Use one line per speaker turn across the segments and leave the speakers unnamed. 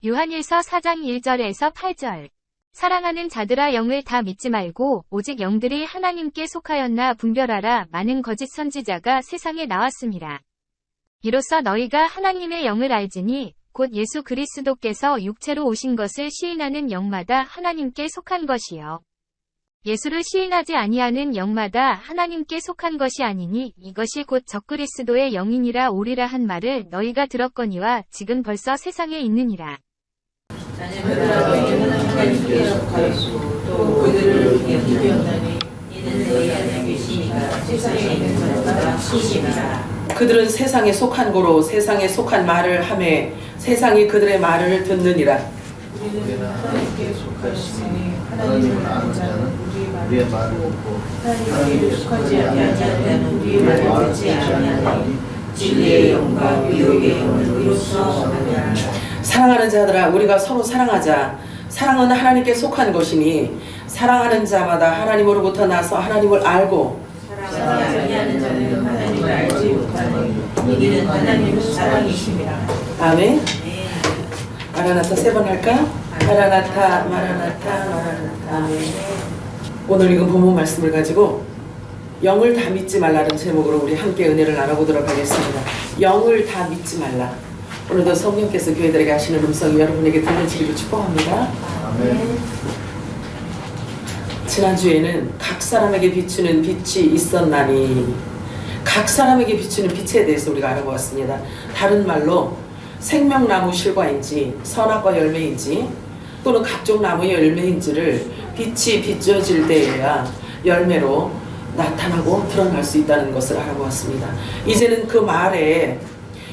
요한일서 4장 1절에서 8절. 사랑하는 자들아 영을 다 믿지 말고 오직 영들이 하나님께 속하였나 분별하라. 많은 거짓 선지자가 세상에 나왔습니다. 이로써 너희가 하나님의 영을 알지니 곧 예수 그리스도께서 육체로 오신 것을 시인하는 영마다 하나님께 속한 것이요. 예수를 시인하지 아니하는 영마다 하나님께 속한 것이 아니니 이것이 곧 적그리스도의 영이니라 오리라 한 말을 너희가 들었거니와 지금 벌써 세상에 있느니라.
자녀들아 너희는 하나님께 속하였고 또 그들을 비교한다니 이는 너희 안에 계시니가 세상에 있는 자마다 시시니라.
그들은 세상에 속한 고로 세상에 속한 말을 하매 세상이 그들의 말을 듣느니라.
우리는 하나님께 속하였으니 하나님을 아는 자는 우리의 말을 듣고 하나님께 속하지 아니한 자는 우리의 말을 듣지 아니하니 진리의 영과 미혹의 영을 이로써 하느니라.
사랑하는 자들아 우리가 서로 사랑하자. 사랑은 하나님께 속한 것이니 사랑하는 자마다 하나님으로부터 나서 하나님을 알고
사랑하지 아니하는 자는 하나님을 알지 못하니 이는 하나님은 사랑이심이라.
아멘. 마라나타 3번 할까? 마라나타 마라나타 마라나타. 아멘. 오늘 읽은 본문 말씀을 가지고 영을 다 믿지 말라는 제목으로 우리 함께 은혜를 나눠보도록 하겠습니다. 영을 다 믿지 말라. 오늘도 성령께서 교회들에게 하시는 음성이 여러분에게 들려지기를 축복합니다.
아멘.
지난주에는 각 사람에게 비추는 빛이 있었나니 각 사람에게 비추는 빛에 대해서 우리가 알아보았습니다. 다른 말로 생명나무 실과인지 선악과 열매인지 또는 각종 나무의 열매인지를 빛이 비춰질 때에야 열매로 나타나고 드러날 수 있다는 것을 알아보았습니다. 이제는 그 말에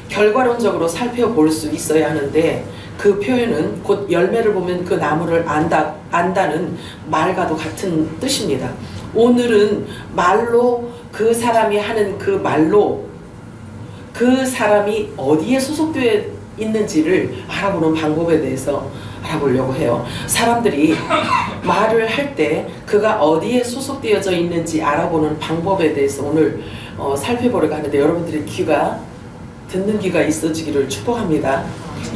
결과론적으로 살펴볼 수 있어야 하는데 그 표현은 곧 열매를 보면 그 나무를 안다는 말과도 같은 뜻입니다. 오늘은 말로 그 사람이 하는 그 말로 그 사람이 어디에 소속되어 있는지를 알아보는 방법에 대해서 알아보려고 해요. 사람들이 말을 할 때 그가 어디에 소속되어져 있는지 알아보는 방법에 대해서 오늘 살펴보려고 하는데 여러분들의 귀가 듣는 귀가 있어지기를 축복합니다.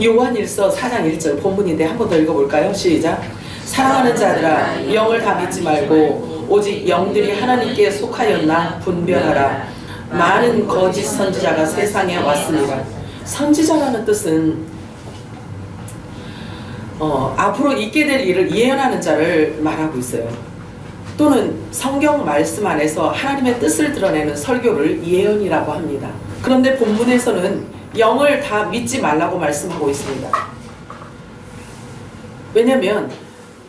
요한일서 4장 1절 본문인데 한 번 더 읽어볼까요? 시작. 사랑하는 자들아 영을 다 믿지 말고 오직 영들이 하나님께 속하였나 분별하라. 많은 거짓 선지자가 세상에 왔습니다. 선지자라는 뜻은 앞으로 있게 될 일을 예언하는 자를 말하고 있어요. 또는 성경 말씀 안에서 하나님의 뜻을 드러내는 설교를 예언이라고 합니다. 그런데 본문에서는 영을 다 믿지 말라고 말씀하고 있습니다. 왜냐하면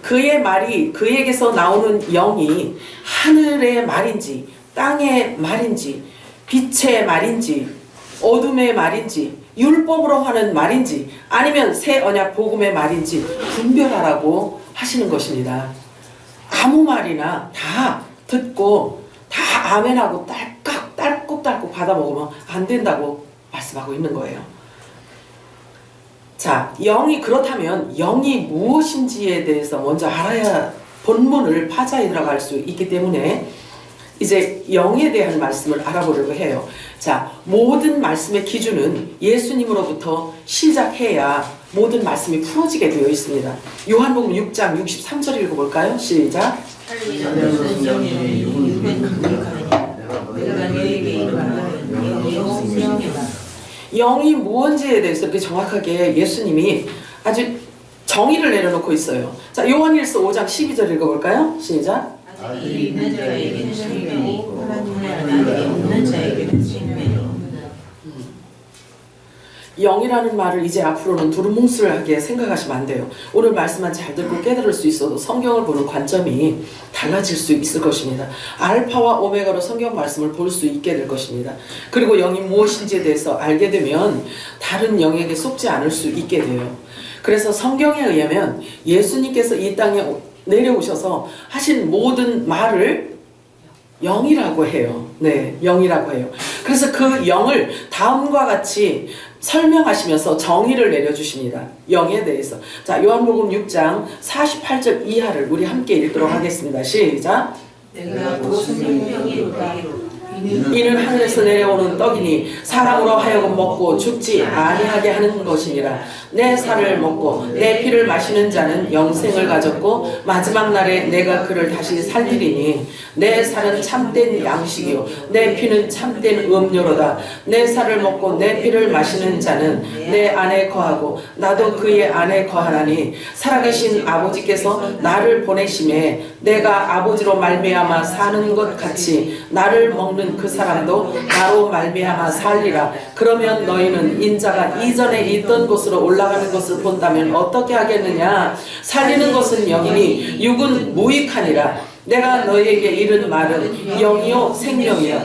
그의 말이 그에게서 나오는 영이 하늘의 말인지 땅의 말인지 빛의 말인지 어둠의 말인지 율법으로 하는 말인지 아니면 새 언약 복음의 말인지 분별하라고 하시는 것입니다. 아무 말이나 다 듣고 다 아멘하고 딸꾹딸꾹 받아먹으면 안 된다고 말씀하고 있는 거예요. 자, 영이 그렇다면 영이 무엇인지에 대해서 먼저 알아야 본문을 파자에 들어갈 수 있기 때문에 이제 영에 대한 말씀을 알아보려고 해요. 자, 모든 말씀의 기준은 예수님으로부터 시작해야 모든 말씀이 풀어지게 되어 있습니다. 요한복음 6장 63절 읽어볼까요? 시작. 영이 무언지에 대해서 이렇게 정확하게 예수님이 아주 정의를 내려놓고 있어요. 자, 요한일서 5장 12절 읽어볼까요? 시작.
아들이 있는 자에게는 생명이 하나님의 없는 자에게는 생명이 없느니라.
영이라는 말을 이제 앞으로는 두루뭉술하게 생각하시면 안 돼요. 오늘 말씀만 잘 듣고 깨달을 수 있어도 성경을 보는 관점이 달라질 수 있을 것입니다. 알파와 오메가로 성경 말씀을 볼 수 있게 될 것입니다. 그리고 영이 무엇인지에 대해서 알게 되면 다른 영에게 속지 않을 수 있게 돼요. 그래서 성경에 의하면 예수님께서 이 땅에 내려오셔서 하신 모든 말을 영이라고 해요. 네, 영이라고 해요. 그래서 그 영을 다음과 같이 설명하시면서 정의를 내려주십니다. 영에 대해서. 자, 요한복음 6장 48절 이하를 우리 함께 읽도록 하겠습니다. 시작.
내가 곧 생명이로다.
이는 하늘에서 내려오는 떡이니 사람으로 하여금 먹고 죽지 아니하게 하는 것이니라. 내 살을 먹고 내 피를 마시는 자는 영생을 가졌고 마지막 날에 내가 그를 다시 살리리니 내 살은 참된 양식이요 내 피는 참된 음료로다. 내 살을 먹고 내 피를 마시는 자는 내 안에 거하고 나도 그의 안에 거하나니 살아계신 아버지께서 나를 보내심에 내가 아버지로 말미암아 사는 것 같이 나를 먹는 그 사람도 나로 말미암아 살리라. 그러면 너희는 인자가 이전에 있던 곳으로 올라가는 것을 본다면 어떻게 하겠느냐. 살리는 것은 영이니 육은 무익하니라. 내가 너희에게 이른 말은 영이요 생명이요.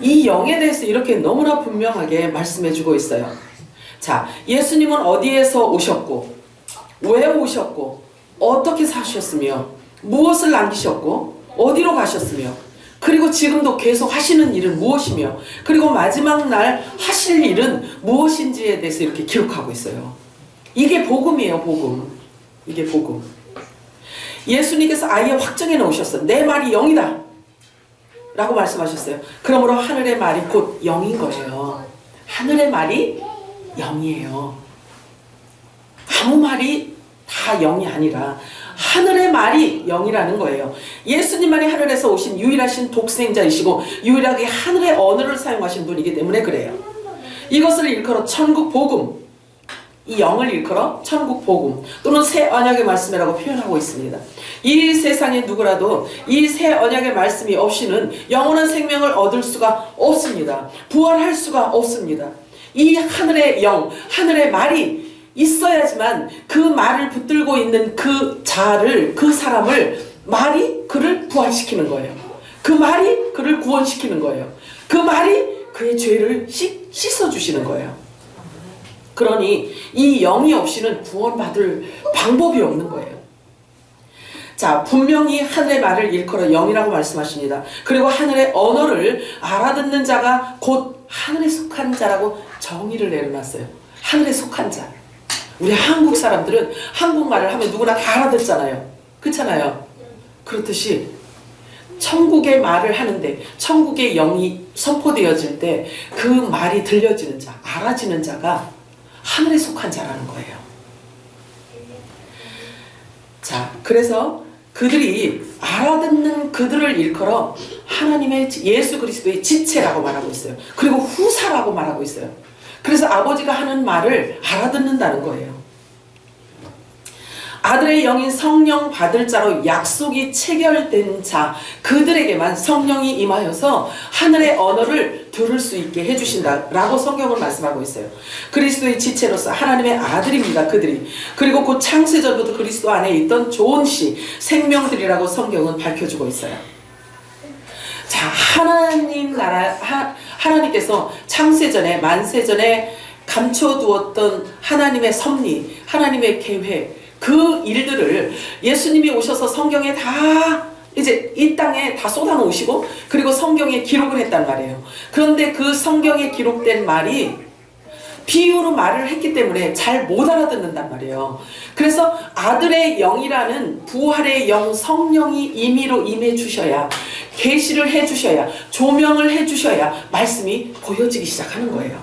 이 영에 대해서 이렇게 너무나 분명하게 말씀해주고 있어요. 자, 예수님은 어디에서 오셨고 왜 오셨고 어떻게 사셨으며 무엇을 남기셨고 어디로 가셨으며 그리고 지금도 계속 하시는 일은 무엇이며 그리고 마지막 날 하실 일은 무엇인지에 대해서 이렇게 기록하고 있어요. 이게 복음이에요. 복음. 이게 복음. 예수님께서 아예 확정해 놓으셨어요. 내 말이 영이다 라고 말씀하셨어요. 그러므로 하늘의 말이 곧 영인 거예요. 하늘의 말이 영이에요. 아무 말이 다 영이 아니라 하늘의 말이 영이라는 거예요. 예수님만이 하늘에서 오신 유일하신 독생자이시고 유일하게 하늘의 언어를 사용하신 분이기 때문에 그래요. 이것을 일컬어 천국 복음, 이 영을 일컬어 천국 복음 또는 새 언약의 말씀이라고 표현하고 있습니다. 이 세상에 누구라도 이 새 언약의 말씀이 없이는 영원한 생명을 얻을 수가 없습니다. 부활할 수가 없습니다. 이 하늘의 영, 하늘의 말이 있어야지만 그 말을 붙들고 있는 그 자를, 그 사람을 말이 그를 부활시키는 거예요. 그 말이 그를 구원시키는 거예요. 그 말이 그의 죄를 씻어주시는 거예요. 그러니 이 영이 없이는 구원받을 방법이 없는 거예요. 자, 분명히 하늘의 말을 일컬어 영이라고 말씀하십니다. 그리고 하늘의 언어를 알아듣는 자가 곧 하늘에 속한 자라고 정의를 내려놨어요. 하늘에 속한 자. 우리 한국 사람들은 한국말을 하면 누구나 다 알아듣잖아요. 그렇잖아요. 그렇듯이 천국의 말을 하는데 천국의 영이 선포되어질 때 그 말이 들려지는 자, 알아지는 자가 하늘에 속한 자라는 거예요. 자, 그래서 그들이 알아듣는 그들을 일컬어 하나님의 예수 그리스도의 지체라고 말하고 있어요. 그리고 후사라고 말하고 있어요. 그래서 아버지가 하는 말을 알아듣는다는 거예요. 아들의 영인 성령 받을 자로 약속이 체결된 자, 그들에게만 성령이 임하여서 하늘의 언어를 들을 수 있게 해주신다라고 성경은 말씀하고 있어요. 그리스도의 지체로서 하나님의 아들입니다. 그들이. 그리고 곧 창세전부터 그리스도 안에 있던 좋은 씨, 생명들이라고 성경은 밝혀주고 있어요. 자, 하나님 나라, 하나님께서 창세전에, 만세전에 감춰두었던 하나님의 섭리, 하나님의 계획, 그 일들을 예수님이 오셔서 성경에 다 이제 이 땅에 다 쏟아놓으시고 그리고 성경에 기록을 했단 말이에요. 그런데 그 성경에 기록된 말이 비유로 말을 했기 때문에 잘 못 알아듣는단 말이에요. 그래서 아들의 영이라는 부활의 영 성령이 임의로 임해 주셔야, 계시를 해 주셔야, 조명을 해 주셔야 말씀이 보여지기 시작하는 거예요.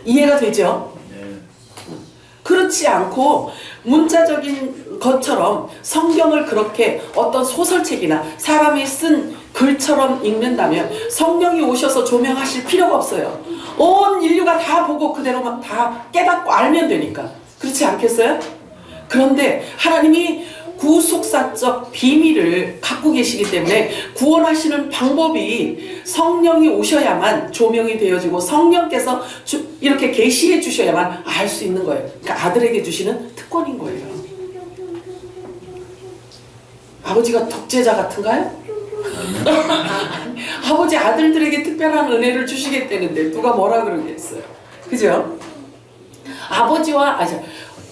이해가 되죠? 그렇지 않고 문자적인 것처럼 성경을 그렇게 어떤 소설책이나 사람이 쓴 글처럼 읽는다면 성령이 오셔서 조명하실 필요가 없어요. 온 인류가 다 보고 그대로만 다 깨닫고 알면 되니까. 그렇지 않겠어요? 그런데 하나님이 구속사적 비밀을 갖고 계시기 때문에 구원하시는 방법이 성령이 오셔야만 조명이 되어지고 성령께서 이렇게 계시해 주셔야만 알 수 있는 거예요. 그러니까 아들에게 주시는 특권인 거예요. 아버지가 독재자 같은가요? 아버지 아들들에게 특별한 은혜를 주시겠다는데 누가 뭐라 그러겠어요. 그죠? 아버지와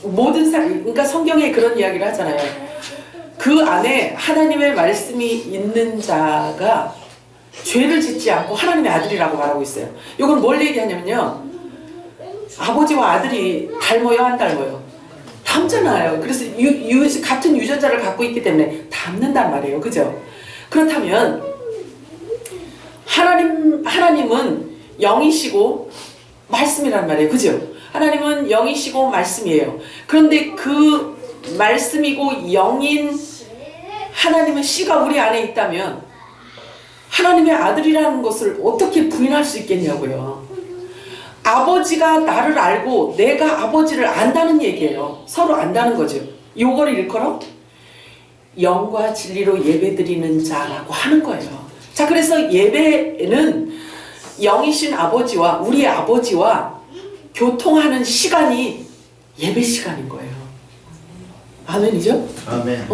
모든 사람, 그러니까 성경에 그런 이야기를 하잖아요. 그 안에 하나님의 말씀이 있는 자가 죄를 짓지 않고 하나님의 아들이라고 말하고 있어요. 이건 뭘 얘기하냐면요, 아버지와 아들이 닮아요, 안 닮아요? 닮잖아요. 그래서 같은 유전자를 갖고 있기 때문에 닮는단 말이에요. 그죠? 그렇다면 하나님은 영이시고 말씀이란 말이에요. 그죠? 하나님은 영이시고 말씀이에요. 그런데 그 말씀이고 영인 하나님의 씨가 우리 안에 있다면 하나님의 아들이라는 것을 어떻게 부인할 수 있겠냐고요. 아버지가 나를 알고 내가 아버지를 안다는 얘기예요. 서로 안다는 거죠. 요거를 일컬어 영과 진리로 예배드리는 자라고 하는 거예요. 자, 그래서 예배는 영이신 아버지와 우리의 아버지와 교통하는 시간이 예배 시간인 거예요. 아멘이죠?
아멘.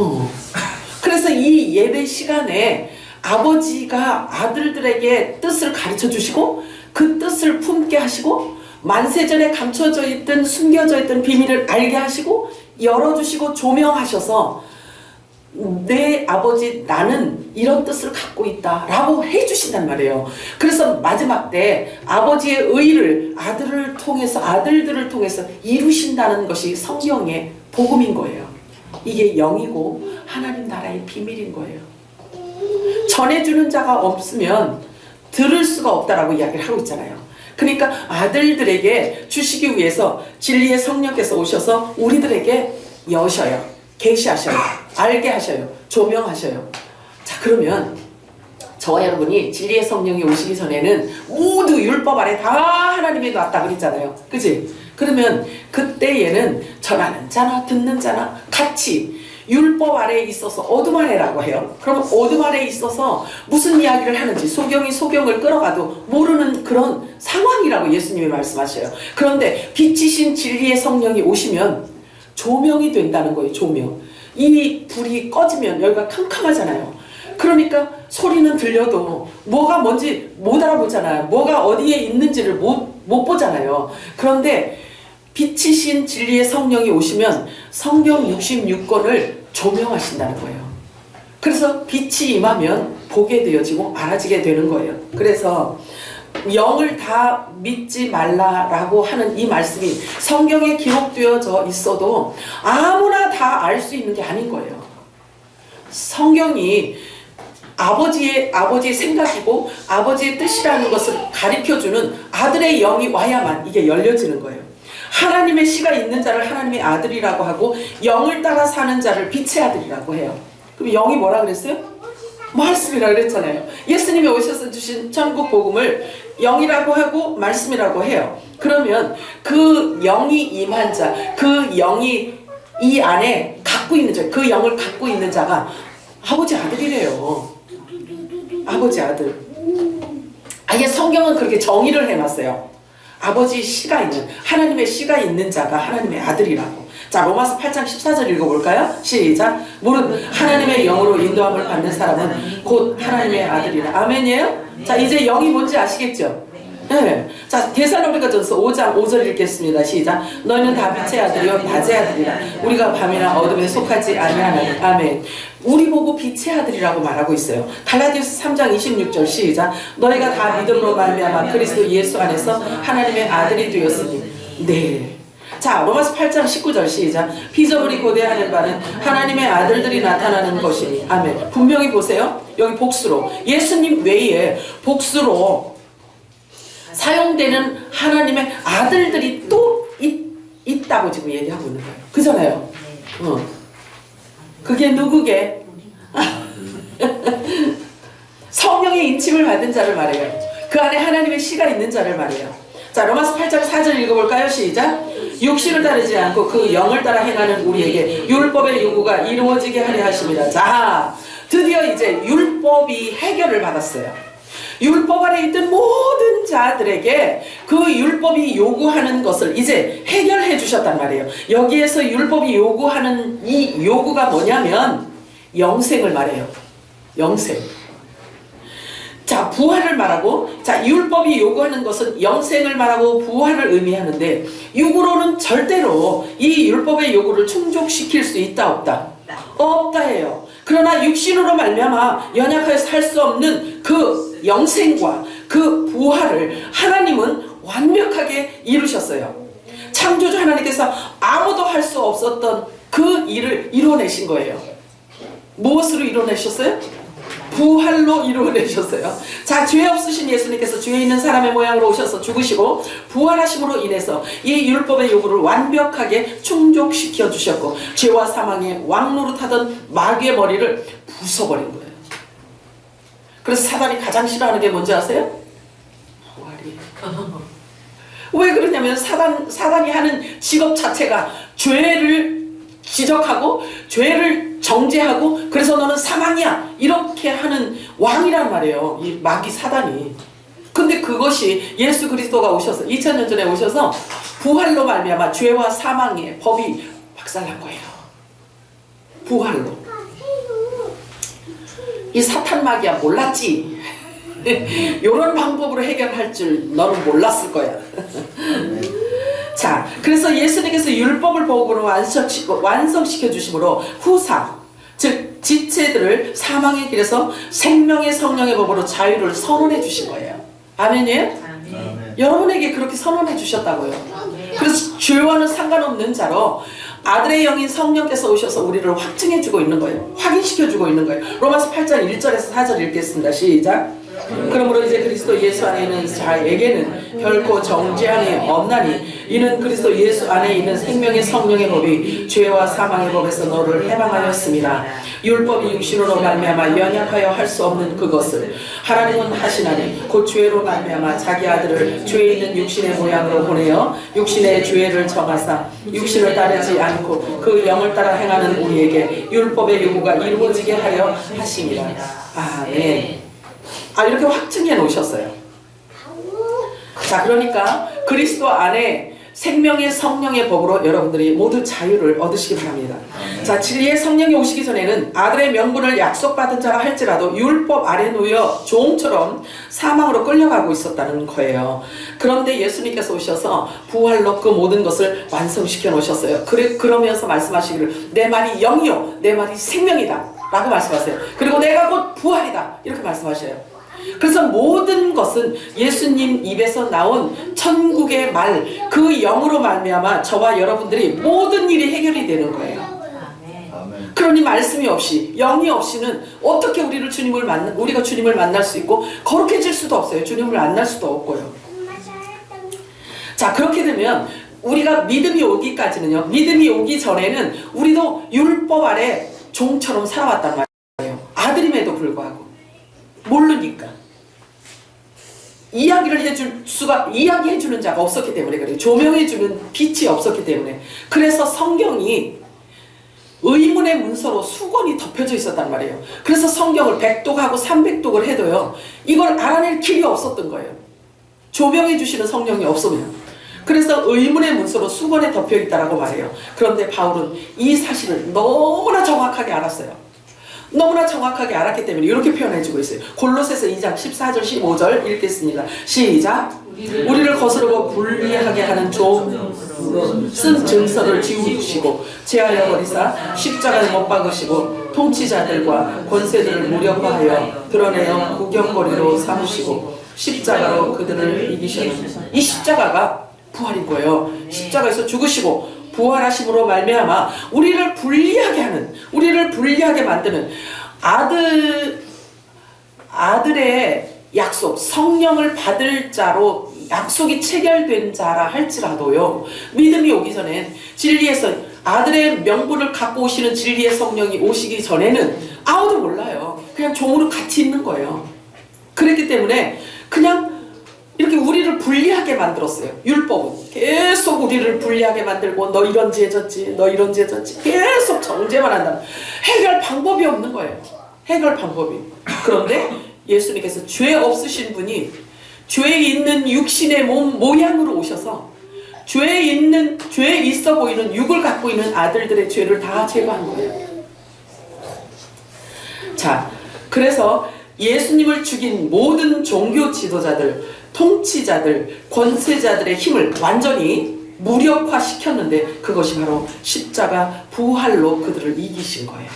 그래서 이 예배 시간에 아버지가 아들들에게 뜻을 가르쳐 주시고 그 뜻을 품게 하시고 만세전에 감춰져 있던 숨겨져 있던 비밀을 알게 하시고 열어주시고 조명하셔서 내 아버지 나는 이런 뜻을 갖고 있다 라고 해주신단 말이에요. 그래서 마지막 때 아버지의 의를 아들들을 통해서 이루신다는 것이 성경의 복음인 거예요. 이게 영이고 하나님 나라의 비밀인 거예요. 전해주는 자가 없으면 들을 수가 없다라고 이야기를 하고 있잖아요. 그러니까 아들들에게 주시기 위해서 진리의 성령께서 오셔서 우리들에게 여셔요. 계시하셔요. 알게 하셔요. 조명하셔요. 자, 그러면 저와 여러분이 진리의 성령이 오시기 전에는 모두 율법 아래 다 하나님이 놨다 그랬잖아요. 그치? 그러면 그때에는 전하는 자나 듣는 자나 같이 율법 아래에 있어서 어둠 아래라고 해요. 그러면 어둠 아래에 있어서 무슨 이야기를 하는지 소경이 소경을 끌어가도 모르는 그런 상황이라고 예수님이 말씀하셔요. 그런데 빛이신 진리의 성령이 오시면 조명이 된다는 거예요. 조명. 이 불이 꺼지면 여기가 캄캄하잖아요. 그러니까 소리는 들려도 뭐가 뭔지 못 알아보잖아요. 뭐가 어디에 있는지를 못 보잖아요. 그런데 빛이신 진리의 성령이 오시면 성경 66권을 조명하신다는 거예요. 그래서 빛이 임하면 보게 되어지고 알아지게 되는 거예요. 그래서 영을 다 믿지 말라라고 하는 이 말씀이 성경에 기록되어져 있어도 아무나 다 알 수 있는 게 아닌 거예요. 성경이 아버지의 생각이고 아버지의 뜻이라는 것을 가르쳐주는 아들의 영이 와야만 이게 열려지는 거예요. 하나님의 씨가 있는 자를 하나님의 아들이라고 하고 영을 따라 사는 자를 빛의 아들이라고 해요. 그럼 영이 뭐라 그랬어요? 말씀이라 그랬잖아요. 예수님이 오셔서 주신 천국 복음을 영이라고 하고 말씀이라고 해요. 그러면 그 영이 임한 자, 그 영이 이 안에 갖고 있는 자, 그 영을 갖고 있는 자가 아버지 아들이래요. 아버지 아들. 아예 성경은 그렇게 정의를 해놨어요. 아버지 씨가 있는, 하나님의 씨가 있는 자가 하나님의 아들이라고. 자, 로마서 8장 14절 읽어볼까요? 시작. 무릇 하나님의 영으로 인도함을 받는 사람은 곧 하나님의 아들이라. 아멘이에요? 자, 이제 영이 뭔지 아시겠죠? 네. 자, 데살로니가전서 5장 5절 읽겠습니다. 시작. 너희는 다 빛의 아들이요 낮의 아들이라. 우리가 밤이나 어둠에 속하지 아니하나니. 아멘. 우리 보고 빛의 아들이라고 말하고 있어요. 갈라디아서 3장 26절 시작. 너희가 다 믿음으로 말미암아 그리스도 예수 안에서 하나님의 아들이 되었으니. 네. 자, 로마서 8장 19절 시작. 피조물이 고대하는 바는 하나님의 아들들이 나타나는 것이니. 아멘. 분명히 보세요. 여기 복수로 예수님 외에 복수로 사용되는 하나님의 아들들이 또 있다고 지금 얘기하고 있는 거예요. 그잖아요. 그게 누구게? 성령의 인침을 받은 자를 말해요. 그 안에 하나님의 씨가 있는 자를 말해요. 자, 로마서 8장 4절 읽어볼까요? 시작. 육신을 따르지 않고 그 영을 따라 행하는 우리에게 율법의 요구가 이루어지게 하려 하십니다. 자, 드디어 이제 율법이 해결을 받았어요. 율법 아래 있던 모든 자들에게 그 율법이 요구하는 것을 이제 해결해 주셨단 말이에요. 여기에서 율법이 요구하는 이 요구가 뭐냐면 영생을 말해요. 영생. 자, 부활을 말하고, 자, 율법이 요구하는 것은 영생을 말하고 부활을 의미하는데 육으로는 절대로 이 율법의 요구를 충족시킬 수 있다 없다? 없다 해요. 그러나 육신으로 말미암아 연약하여서 살 수 없는 그 영생과 그 부활을 하나님은 완벽하게 이루셨어요. 창조주 하나님께서 아무도 할 수 없었던 그 일을 이뤄내신 거예요. 무엇으로 이뤄내셨어요? 부활로 이루어내셨어요. 자, 죄 없으신 예수님께서 죄 있는 사람의 모양으로 오셔서 죽으시고 부활하심으로 인해서 이 율법의 요구를 완벽하게 충족시켜 주셨고 죄와 사망의 왕노릇하던 마귀의 머리를 부숴버린 거예요. 그래서 사단이 가장 싫어하는 게 뭔지 아세요? 부활이에요. 왜 그러냐면 사단이 하는 직업 자체가 죄를 지적하고 죄를 정죄하고 그래서 너는 사망이야 이렇게 하는 왕이란 말이에요. 이 마귀 사단이. 근데 그것이 예수 그리스도가 오셔서 2000년 전에 오셔서 부활로 말미암아 죄와 사망의 법이 박살난 거예요. 부활로. 이 사탄 마귀야 몰랐지. 이런 방법으로 해결할 줄 너는 몰랐을 거야. 자, 그래서 예수님께서 율법을 복음으로 완성시켜 주심으로 후상, 즉 지체들을 사망의 길에서 생명의 성령의 법으로 자유를 선언해 주신 거예요. 아멘이에요?
아멘.
여러분에게 그렇게 선언해 주셨다고요. 그래서 죄와는 상관없는 자로 아들의 영인 성령께서 오셔서 우리를 확증해 주고 있는 거예요. 확인시켜 주고 있는 거예요. 로마서 8장 1절에서 4절 읽겠습니다. 시작. 그러므로 이제 그리스도 예수 안에 있는 자에게는 결코 정죄함이 없나니 이는 그리스도 예수 안에 있는 생명의 성령의 법이 죄와 사망의 법에서 너를 해방하였습니다. 율법이 육신으로 말미암아 연약하여 할 수 없는 그것을 하나님은 하시나니 곧 죄로 말미암아 자기 아들을 죄 있는 육신의 모양으로 보내어 육신의 죄를 정하사 육신을 따르지 않고 그 영을 따라 행하는 우리에게 율법의 요구가 이루어지게 하려 하심이라. 아멘. 이렇게 확증해 놓으셨어요. 자, 그러니까 그리스도 안에 생명의 성령의 법으로 여러분들이 모두 자유를 얻으시기 바랍니다. 자, 진리의 성령이 오시기 전에는 아들의 명분을 약속받은 자라 할지라도 율법 아래 놓여 종처럼 사망으로 끌려가고 있었다는 거예요. 그런데 예수님께서 오셔서 부활로 그 모든 것을 완성시켜 놓으셨어요. 그러면서 말씀하시기를 내 말이 영이요 내 말이 생명이다 라고 말씀하세요. 그리고 내가 곧 부활이다 이렇게 말씀하셔요. 그래서 모든 것은 예수님 입에서 나온 천국의 말, 그 영으로 말미암아 저와 여러분들이 모든 일이 해결이 되는 거예요.
아멘.
그러니 말씀이 없이, 영이 없이는 어떻게 우리가 주님을 만날 수 있고 거룩해질 수도 없어요. 주님을 만날 수도 없고요. 자, 그렇게 되면 우리가 믿음이 오기까지는요, 믿음이 오기 전에는 우리도 율법 아래 종처럼 살아왔단 말이에요. 아들임에도 불구하고 모르니까 이야기해주는 자가 없었기 때문에 그래요. 조명해주는 빛이 없었기 때문에. 그래서 성경이 의문의 문서로 수건이 덮여져 있었단 말이에요. 그래서 성경을 100독하고 300독을 해도요 이걸 알아낼 길이 없었던 거예요. 조명해주시는 성령이 없으면. 그래서 의문의 문서로 수건에 덮여 있다라고 말해요. 그런데 바울은 이 사실을 너무나 정확하게 알았어요. 너무나 정확하게 알았기 때문에 이렇게 표현해주고 있어요. 골로새서 2장 14절 15절 읽겠습니다. 시작. 우리를 거스르고 불리하게 하는 쓴 증서를 지우시고 제하여 버리사 십자가에 못 박으시고 통치자들과 권세들을 무력화하여 드러내어 구경거리로 삼으시고 십자가로 그들을 이기셨는 이 십자가가 부활인 거예요. 십자가에서 죽으시고 부활하심으로 말미암아 우리를 불리하게 만드는 아들의 약속, 성령을 받을 자로 약속이 체결된 자라 할지라도요 믿음이 오기 전엔 진리에서 아들의 명분을 갖고 오시는 진리의 성령이 오시기 전에는 아무도 몰라요. 그냥 종으로 같이 있는 거예요. 그랬기 때문에 그냥 이렇게 우리를 불리하게 만들었어요. 율법은 계속 우리를 불리하게 만들고 너 이런 죄 졌지, 너 이런 죄 졌지 계속 정죄만 한다. 해결 방법이 없는 거예요. 해결 방법이. 그런데 예수님께서 죄 없으신 분이 죄 있는 육신의 몸 모양으로 오셔서 죄 있어 보이는 육을 갖고 있는 아들들의 죄를 다 제거한 거예요. 자, 그래서 예수님을 죽인 모든 종교 지도자들, 통치자들, 권세자들의 힘을 완전히 무력화시켰는데 그것이 바로 십자가 부활로 그들을 이기신 거예요.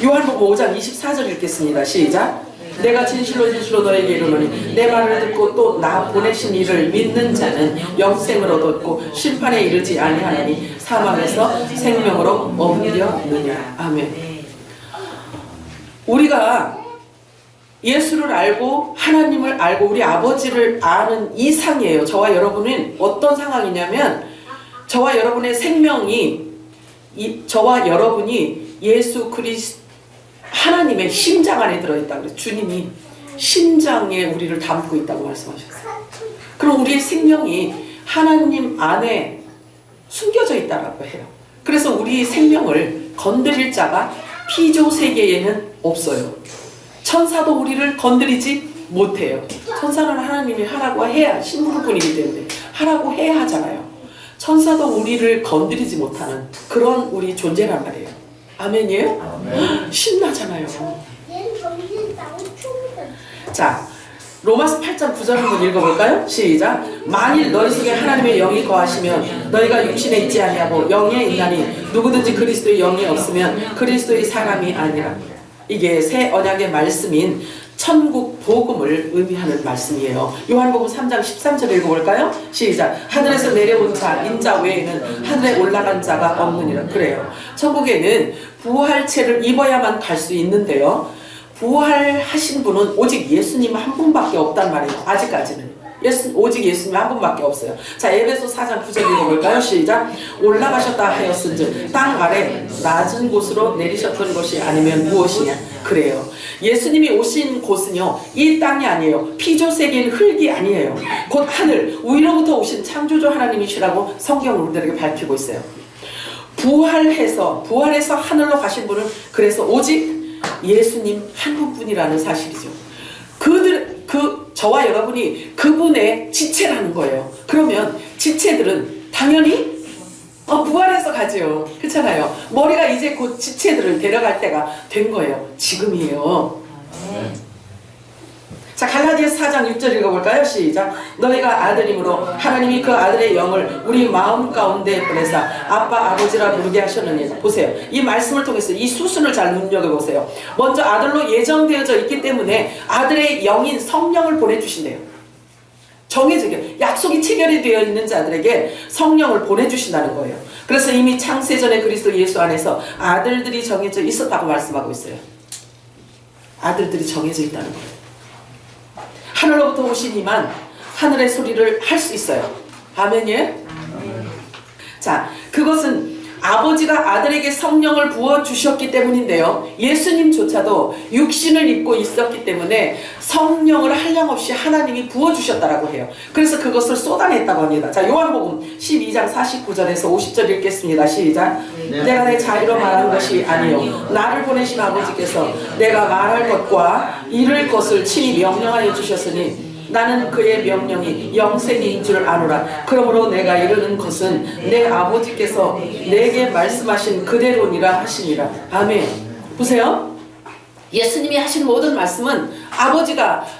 요한복음 5장 24절 읽겠습니다. 시작. 내가 진실로 너에게 이르노니 내 말을 듣고 또 나 보내신 이를 믿는 자는 영생을 얻었고 심판에 이르지 아니하나니 사망에서 생명으로 옮겼느냐. 아멘. 우리가 예수를 알고 하나님을 알고 우리 아버지를 아는 이상이에요. 저와 여러분은 어떤 상황이냐면 저와 여러분의 생명이 저와 여러분이 예수 그리스도 하나님의 심장 안에 들어있다고 그래요. 주님이 심장에 우리를 담고 있다고 말씀하셨어요. 그럼 우리의 생명이 하나님 안에 숨겨져 있다고 해요. 그래서 우리 생명을 건드릴 자가 피조 세계에는 없어요. 천사도 우리를 건드리지 못해요. 천사는 하나님이 하라고 해야 신부분이기 때문에 하라고 해야 하잖아요. 천사도 우리를 건드리지 못하는 그런 우리 존재란 말이에요. 아멘이에요?
아멘.
신나잖아요. 자, 로마서 8장 9절 한번 읽어볼까요? 시작. 만일 너희 속에 하나님의 영이 거하시면 너희가 육신에 있지 아니하고 영에 있나니 누구든지 그리스도의 영이 없으면 그리스도의 사람이 아니라. 이게 새 언약의 말씀인 천국 복음을 의미하는 말씀이에요. 요한복음 3장 13절 읽어볼까요? 시작. 하늘에서 내려온 자 인자 외에는 하늘에 올라간 자가 없느니라. 그래요. 천국에는 부활체를 입어야만 갈 수 있는데요. 부활하신 분은 오직 예수님 한 분밖에 없단 말이에요. 아직까지는. 오직 예수님 한 분밖에 없어요. 자, 에베소 4장 9절 읽어볼까요? 시작. 올라가셨다 하였은즉 땅 아래 낮은 곳으로 내리셨던 것이 아니면 무엇이냐. 그래요. 예수님이 오신 곳은요, 이 땅이 아니에요. 피조 세계인 흙이 아니에요. 곧 하늘 위로부터 오신 창조주 하나님이시라고 성경은 우리들에게 밝히고 있어요. 부활해서 하늘로 가신 분은 그래서 오직 예수님 한 분뿐이라는 사실이죠. 저와 여러분이 그분의 지체라는 거예요. 그러면 지체들은 당연히 부활해서 가죠. 그렇잖아요. 머리가 이제 곧 지체들을 데려갈 때가 된 거예요. 지금이에요. 자, 갈라디아서 4장 6절 읽어볼까요? 시작. 너희가 아들임으로 하나님이 그 아들의 영을 우리 마음 가운데 보내사 아빠 아버지라 부르게 하셨느니. 보세요. 이 말씀을 통해서 이 수순을 잘 눈여겨보세요. 먼저 아들로 예정되어져 있기 때문에 아들의 영인 성령을 보내주신대요. 정해지게 약속이 체결이 되어 있는 자들에게 성령을 보내주신다는 거예요. 그래서 이미 창세전에 그리스도 예수 안에서 아들들이 정해져 있었다고 말씀하고 있어요. 아들들이 정해져 있다는 거예요. 하늘로부터 오신 이만 하늘의 소리를 할 수 있어요. 아멘이에요? 자, 그것은 아버지가 아들에게 성령을 부어주셨기 때문인데요. 예수님조차도 육신을 입고 있었기 때문에 성령을 한량없이 하나님이 부어주셨다라고 해요. 그래서 그것을 쏟아냈다고 합니다. 자, 요한복음 12장 49절에서 50절 읽겠습니다. 시작. 내가 내 자유로 말하는 것이 아니요 나를 보내신 아버지께서 내가 말할 것과 이룰 것을 친히 명령하여 주셨으니 나는 그의 명령이 영생인 줄 아노라. 그러므로 내가 이르는 것은 내 아버지께서 내게 말씀하신 그대로니라 하시니라. 아멘. 보세요. 예수님이 하신 모든 말씀은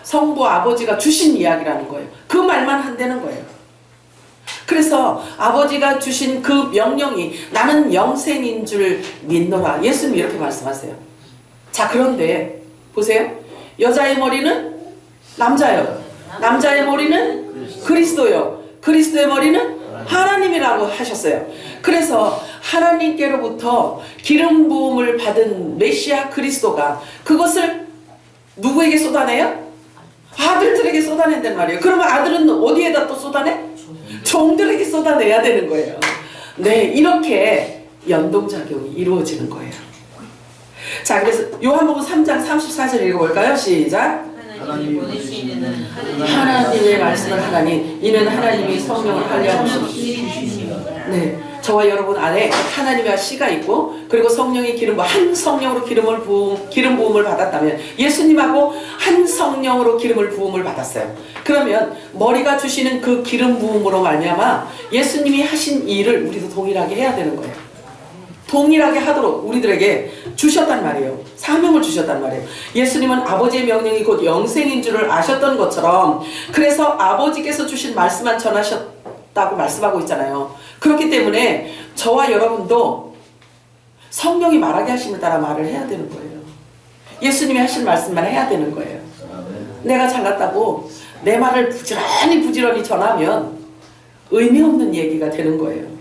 성부 아버지가 주신 이야기라는 거예요. 그 말만 한다는 거예요. 그래서 아버지가 주신 그 명령이 나는 영생인 줄 믿노라. 예수님이 이렇게 말씀하세요. 자, 그런데 보세요. 여자의 머리는 남자예요. 남자의 머리는 그리스도요. 그리스도의 머리는 하나님이라고 하셨어요. 그래서 하나님께로부터 기름 부음을 받은 메시아 그리스도가 그것을 누구에게 쏟아내요? 아들들에게 쏟아낸단 말이에요. 그러면 아들은 어디에다 또 쏟아내? 종들에게 쏟아내야 되는 거예요. 네, 이렇게 연동작용이 이루어지는 거예요. 자, 그래서 요한복음 3장 34절 읽어볼까요? 시작. 하나님의 말씀을 하나니 이는 하나님이 성령을 한량하시니. 네, 저와 여러분 안에 하나님의 씨가 있고 그리고 성령의 한 성령으로 기름 부음을 받았다면 예수님하고 한 성령으로 기름을 부음을 받았어요. 그러면 머리가 주시는 그 기름 부음으로 말미암아 예수님이 하신 일을 우리도 동일하게 해야 되는 거예요. 동일하게 하도록 우리들에게 주셨단 말이에요. 사명을 주셨단 말이에요. 예수님은 아버지의 명령이 곧 영생인 줄을 아셨던 것처럼 그래서 아버지께서 주신 말씀만 전하셨다고 말씀하고 있잖아요. 그렇기 때문에 저와 여러분도 성령이 말하게 하심을 따라 말을 해야 되는 거예요. 예수님이 하신 말씀만 해야 되는 거예요. 내가 잘났다고 내 말을 부지런히 전하면 의미 없는 얘기가 되는 거예요.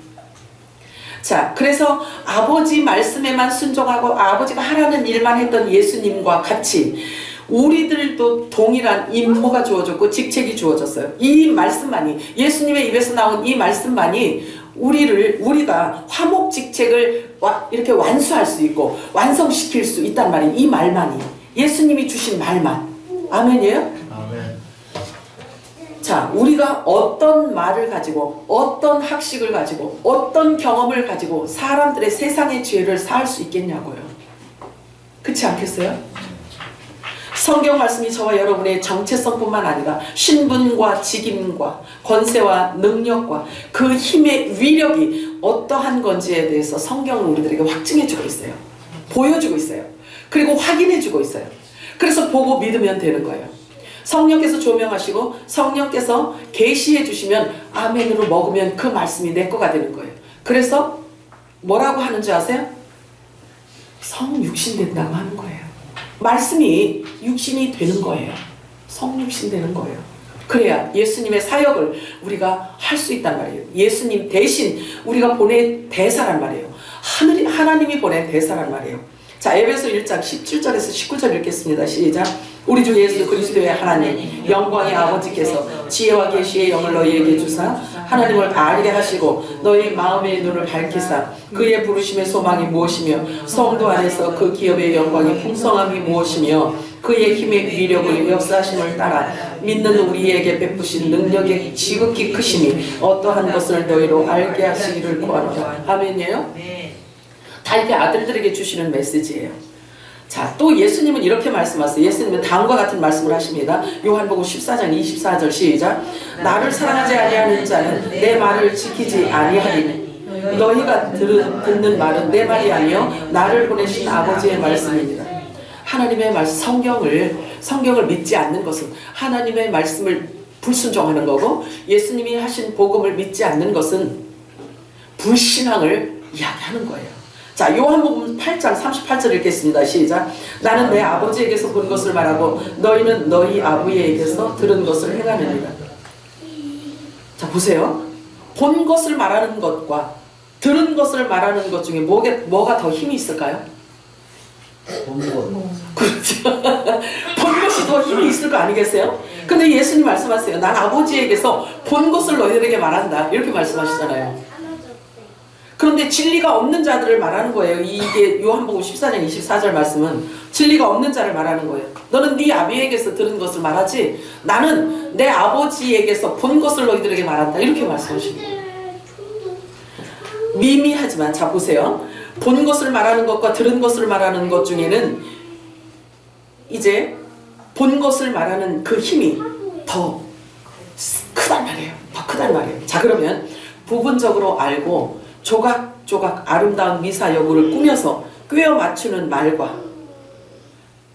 자, 그래서 아버지 말씀에만 순종하고 아버지가 하라는 일만 했던 예수님과 같이 우리들도 동일한 임무가 주어졌고 직책이 주어졌어요. 이 말씀만이, 예수님의 입에서 나온 이 말씀만이 우리가 화목직책을 이렇게 완수할 수 있고 완성시킬 수 있단 말이에요. 이 말만이, 예수님이 주신 말만. 아멘이에요?
아멘.
자, 우리가 어떤 말을 가지고, 어떤 학식을 가지고, 어떤 경험을 가지고 사람들의 세상의 지혜를 쌓을 수 있겠냐고요. 그렇지 않겠어요? 성경 말씀이 저와 여러분의 정체성뿐만 아니라 신분과 직임과 권세와 능력과 그 힘의 위력이 어떠한 건지에 대해서 성경은 우리들에게 확증해주고 있어요. 보여주고 있어요. 그리고 확인해주고 있어요. 그래서 보고 믿으면 되는 거예요. 성령께서 조명하시고 성령께서 계시해 주시면 아멘으로 먹으면 그 말씀이 내 거가 되는 거예요. 그래서 뭐라고 하는 줄 아세요? 성육신 된다고 하는 거예요. 말씀이 육신이 되는 거예요. 성육신 되는 거예요. 그래야 예수님의 사역을 우리가 할 수 있단 말이에요. 예수님 대신 우리가 보낸 대사란 말이에요. 하나님이 보낸 대사란 말이에요. 자, 에베소 1장 17절에서 19절 읽겠습니다. 시작. 우리 주 예수 그리스도의 하나님 영광의 아버지께서 지혜와 계시의 영을 너희에게 주사 하나님을 알게 하시고 너희 마음의 눈을 밝히사 그의 부르심의 소망이 무엇이며 성도 안에서 그 기업의 영광의 풍성함이 무엇이며 그의 힘의 위력을 역사하심을 따라 믿는 우리에게 베푸신 능력의 지극히 크심이 어떠한 것을 너희로 알게 하시기를 구하노라. 아멘이에요? 다 이렇게 아들들에게 주시는 메시지예요. 자, 또 예수님은 이렇게 말씀하세요. 예수님은 다음과 같은 말씀을 하십니다. 요한복음 14장 24절 시작. 나를 사랑하지 아니하는 자는 내 말을 지키지 아니하리니 너희가 듣는 말은 내 말이 아니요 나를 보내신 아버지의 말씀입니다. 하나님의 말씀, 성경을 믿지 않는 것은 하나님의 말씀을 불순종하는 거고 예수님이 하신 복음을 믿지 않는 것은 불신앙을 이야기하는 거예요. 자, 요한복음 8장 38절 읽겠습니다. 시작. 나는 내 아버지에게서 본 것을 말하고 너희는 너희 아버지에게서 들은 것을 행하느니라. 자, 보세요. 본 것을 말하는 것과 들은 것을 말하는 것 중에 뭐가 더 힘이 있을까요?
본 것.
그렇죠. 본 것이 더 힘이 있을 거 아니겠어요? 근데 예수님 말씀하세요. 난 아버지에게서 본 것을 너희들에게 말한다. 이렇게 말씀하시잖아요. 그런데 진리가 없는 자들을 말하는 거예요. 이게 요한복음 14장 24절 말씀은 진리가 없는 자를 말하는 거예요. 너는 네 아비에게서 들은 것을 말하지 나는 내 아버지에게서 본 것을 너희들에게 말한다. 이렇게 말씀하십니다. 미미하지만 자 보세요. 본 것을 말하는 것과 들은 것을 말하는 것 중에는 이제 본 것을 말하는 그 힘이 더 크단 말이에요. 더 크단 말이에요. 자, 그러면 부분적으로 알고 조각조각 아름다운 미사 여구를 꾸며서 꿰어 맞추는 말과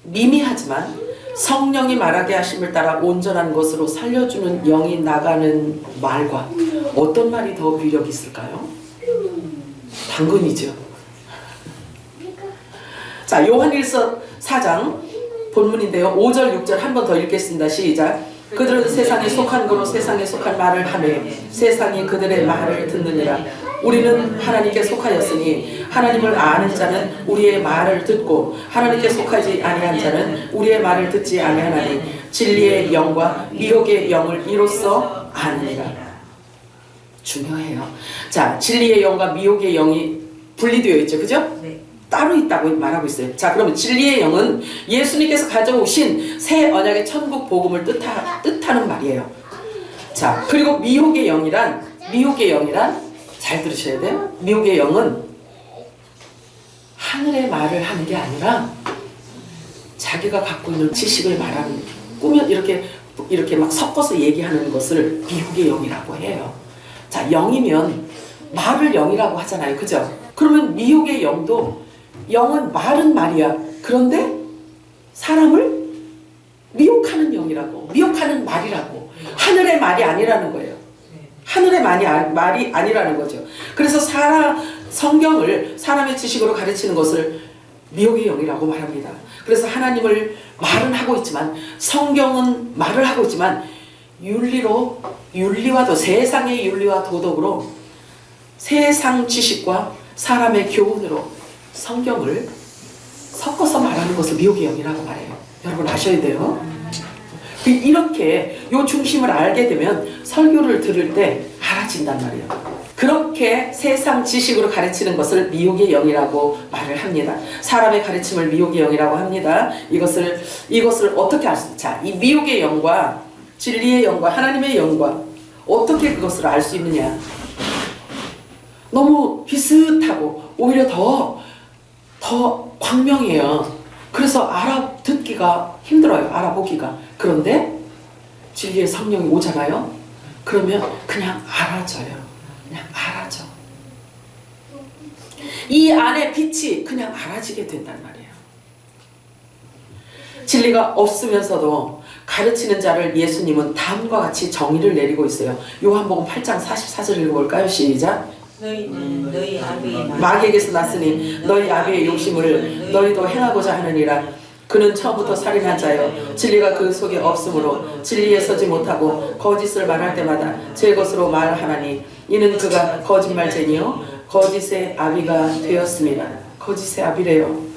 미미하지만 성령이 말하게 하심을 따라 온전한 것으로 살려주는 영이 나가는 말과 어떤 말이 더 위력이 있을까요? 당근이죠. 자, 요한일서 4장 본문인데요. 5절 6절 한 번 더 읽겠습니다. 시작. 그들은 세상에 속한 거로 세상에 속한 말을 하며 세상이 그들의 말을 듣느니라. 우리는 하나님께 속하였으니 하나님을 아는 자는 우리의 말을 듣고 하나님께 속하지 아니한 자는 우리의 말을 듣지 아니하나니 진리의 영과 미혹의 영을 이로써 아느니라. 중요해요. 자, 진리의 영과 미혹의 영이 분리되어 있죠. 그죠?
네.
따로 있다고 말하고 있어요. 자, 그러면 진리의 영은 예수님께서 가져오신 새 언약의 천국 복음을 뜻하는 말이에요. 자, 그리고 미혹의 영이란 잘 들으셔야 돼요. 미혹의 영은 하늘의 말을 하는 게 아니라 자기가 갖고 있는 지식을 말하는, 꾸며 이렇게 막 섞어서 얘기하는 것을 미혹의 영이라고 해요. 자, 영이면 말을 영이라고 하잖아요. 그죠? 그러면 미혹의 영은 말은 말이야. 그런데 사람을 미혹하는 영이라고, 미혹하는 말이라고. 하늘의 말이 아니라는 거예요. 하늘의 말이 아니라는 거죠. 그래서 성경을 사람의 지식으로 가르치는 것을 미혹의 영이라고 말합니다. 그래서 하나님을 말은 하고 있지만 성경은 말을 하고 있지만 세상의 윤리와 도덕으로 세상 지식과 사람의 교훈으로 성경을 섞어서 말하는 것을 미혹의 영이라고 말해요. 여러분 아셔야 돼요. 이렇게 요 중심을 알게 되면 설교를 들을 때 알아진단 말이에요. 그렇게 세상 지식으로 가르치는 것을 미혹의 영이라고 말을 합니다. 사람의 가르침을 미혹의 영이라고 합니다. 이것을 어떻게 알 수 있냐? 자, 이 미혹의 영과 진리의 영과 하나님의 영과 어떻게 그것을 알 수 있느냐? 너무 비슷하고 오히려 더 광명해요. 그래서 알아듣기가 힘들어요. 알아보기가. 그런데 진리의 성령이 오잖아요. 그러면 그냥 알아져요. 그냥 알아져. 이 안에 빛이 그냥 알아지게 된단 말이에요. 진리가 없으면서도 가르치는 자를 예수님은 다음과 같이 정의를 내리고 있어요. 요한복음 8장 44절 읽어볼까요? 시작.
너희는 너희 아비의
마귀에게서 났으니 너희 아비의 욕심을 너희도 행하고자 하느니라. 그는 처음부터 살인한 자요 진리가 그 속에 없으므로 진리에 서지 못하고 거짓을 말할 때마다 제 것으로 말하나니 이는 그가 거짓말쟁이요 거짓의 아비가 되었습니다. 거짓의 아비래요.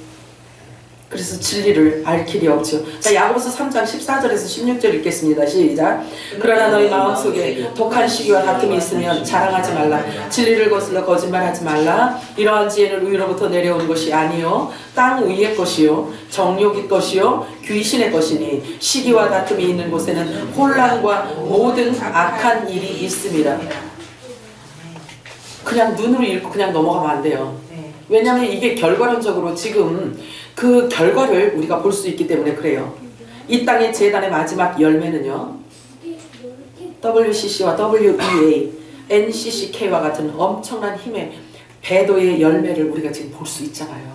그래서 진리를 알 길이 없죠. 자, 야고보서 3장 14절에서 16절 읽겠습니다. 시작. 그러나 너희 마음속에 독한 시기와 다툼이 있으면 자랑하지 말라. 진리를 거슬러 거짓말하지 말라. 이러한 지혜는 위로부터 내려온 것이 아니요 땅 위의 것이요 정욕의 것이요 귀신의 것이니 시기와 다툼이 있는 곳에는 혼란과 모든 악한 일이 있습니다. 그냥 눈으로 읽고 그냥 넘어가면 안 돼요. 왜냐하면 이게 결과론적으로 지금 그 결과를 우리가 볼 수 있기 때문에 그래요. 이 땅의 재단의 마지막 열매는요, WCC와 WEA, NCCK와 같은 엄청난 힘의 배도의 열매를 우리가 지금 볼 수 있잖아요.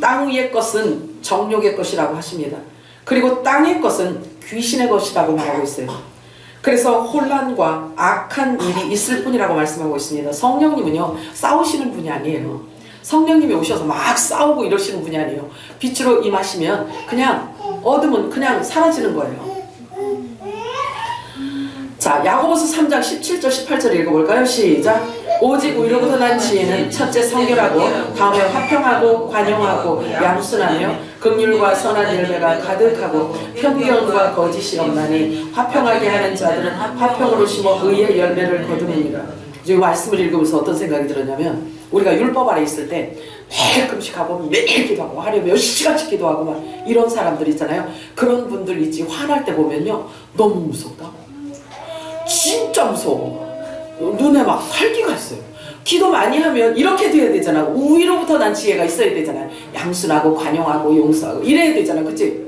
땅 위의 것은 정욕의 것이라고 하십니다. 그리고 땅의 것은 귀신의 것이라고 말하고 있어요. 그래서 혼란과 악한 일이 있을 뿐이라고 말씀하고 있습니다. 성령님은요, 싸우시는 분이 아니에요. 성령님이 오셔서 막 싸우고 이러시는 분이 아니에요. 빛으로 임하시면 그냥 어둠은 그냥 사라지는 거예요. 자, 야고보서 3장 17절 18절 읽어볼까요? 시작. 오직 위로부터 난 지혜는 첫째 성결하고 다음에 화평하고 관용하고 양순하며 긍휼과 선한 열매가 가득하고 편견과 거짓이 없나니 화평하게 하는 자들은 화평으로 심어 의의 열매를 거두느니라. 이 말씀을 읽으면서 어떤 생각이 들었냐면, 우리가 율법 아래 있을 때 매일 금식하고 매일 기도하고 하루에 몇 시간씩 기도하고 막 이런 사람들 있잖아요. 그런 분들 있지. 화날 때 보면요 너무 무섭다. 진짜 무서워. 눈에 막 살기가 있어요. 기도 많이 하면 이렇게 돼야 되잖아. 위로부터 난 지혜가 있어야 되잖아요. 양순하고 관용하고 용서하고 이래야 되잖아. 그치?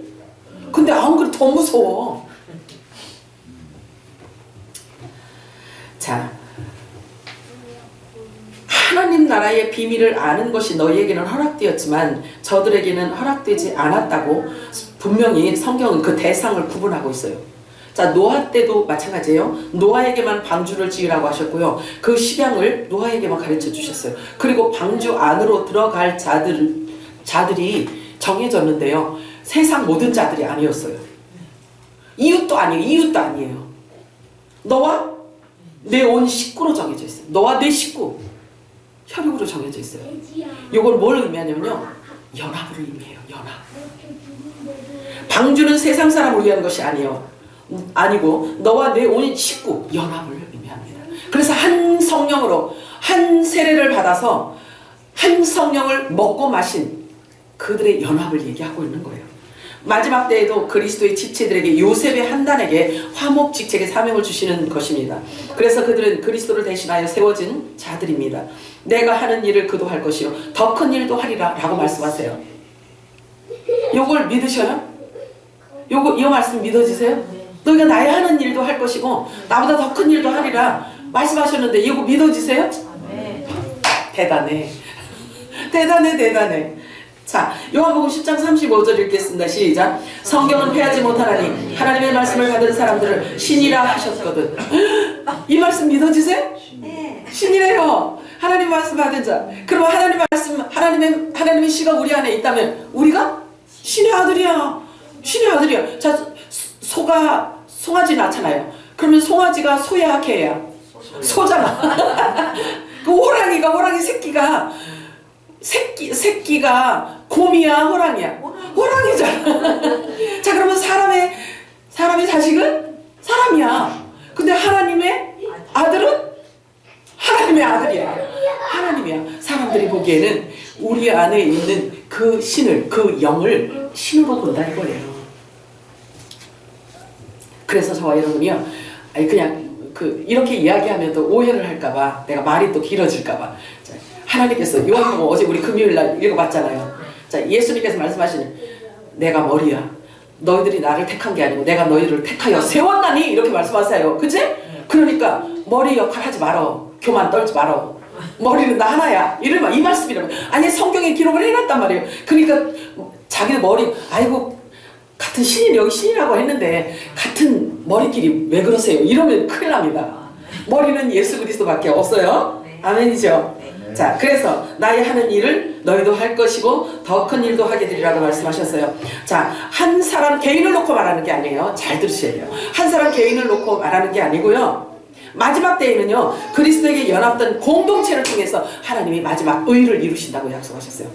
근데 안 그래도 더 무서워. 자, 하나님 나라의 비밀을 아는 것이 너희에게는 허락되었지만 저들에게는 허락되지 않았다고 분명히 성경은 그 대상을 구분하고 있어요. 자, 노아 때도 마찬가지예요. 노아에게만 방주를 지으라고 하셨고요. 그 식양을 노아에게만 가르쳐 주셨어요. 그리고 방주 안으로 들어갈 자들이 정해졌는데요. 세상 모든 자들이 아니었어요. 이웃도 아니에요. 너와 내 온 식구로 정해져 있어요. 너와 내 식구. 혈육으로 정해져 있어요. 이걸 뭘 의미하냐면요, 연합을 의미해요. 연합. 방주는 세상 사람을 위한 것이 아니고 너와 내 온 식구, 연합을 의미합니다. 그래서 한 성령으로 한 세례를 받아서 한 성령을 먹고 마신 그들의 연합을 얘기하고 있는 거예요. 마지막 때에도 그리스도의 지체들에게, 요셉의 한단에게 화목직책의 사명을 주시는 것입니다. 그래서 그들은 그리스도를 대신하여 세워진 자들입니다. 내가 하는 일을 그도 할 것이요 더 큰 일도 하리라 라고 말씀하세요. 요걸 믿으셔요? 이 말씀 믿어지세요? 너희가 나의 하는 일도 할 것이고 나보다 더 큰 일도 하리라 말씀하셨는데 이거 믿어지세요? 대단해. 대단해. 자, 요한복음 10장 35절 읽겠습니다. 시작. 성경은 패하지 못하나니 하나님의 말씀을 받은 사람들을 신이라 하셨거든. 이 말씀 믿어지세요? 네. 신이래요. 하나님 말씀 받은 자. 그러면 하나님 말씀, 하나님의 씨가 우리 안에 있다면 우리가 신의 아들이야. 자, 송아지 낳잖아요. 그러면 송아지가 소야 개야? 소잖아. 그 호랑이 새끼가 곰이야 호랑이야? 호랑이잖아. 자, 그러면 사람의 자식은 사람이야. 근데 하나님의 아들은 하나님의 아들이야. 하나님이야. 사람들이 보기에는 우리 안에 있는 그 신을, 그 영을 신으로 본다 이거예요. 그래서 저와 여러분이요, 아니 그냥 이렇게 이야기하면 또 오해를 할까봐, 내가 말이 또 길어질까봐. 자, 하나님께서 요한복음 어제 우리 금요일날 읽어봤잖아요. 자, 예수님께서 말씀하시는 내가 머리야. 너희들이 나를 택한 게 아니고 내가 너희를 택하여 세웠나니 이렇게 말씀하세요. 그치? 그러니까 머리 역할 하지 말어. 교만 떨지 말어. 머리는 나 하나야. 이러면 이 말씀이라면 아니 성경에 기록을 해놨단 말이에요. 그러니까 자기는 머리 아이고 같은 신이 여기 신이라고 했는데 같은 머리끼리 왜 그러세요? 이러면 큰일 납니다. 머리는 예수 그리스도밖에 없어요. 아멘이죠. 자, 그래서 나의 하는 일을 너희도 할 것이고 더 큰 일도 하게 되리라고 말씀하셨어요. 자, 한 사람 개인을 놓고 말하는 게 아니에요. 잘 들으셔야 돼요. 한 사람 개인을 놓고 말하는 게 아니고요. 마지막 때에는요, 그리스도에게 연합된 공동체를 통해서 하나님이 마지막 의를 이루신다고 약속하셨어요.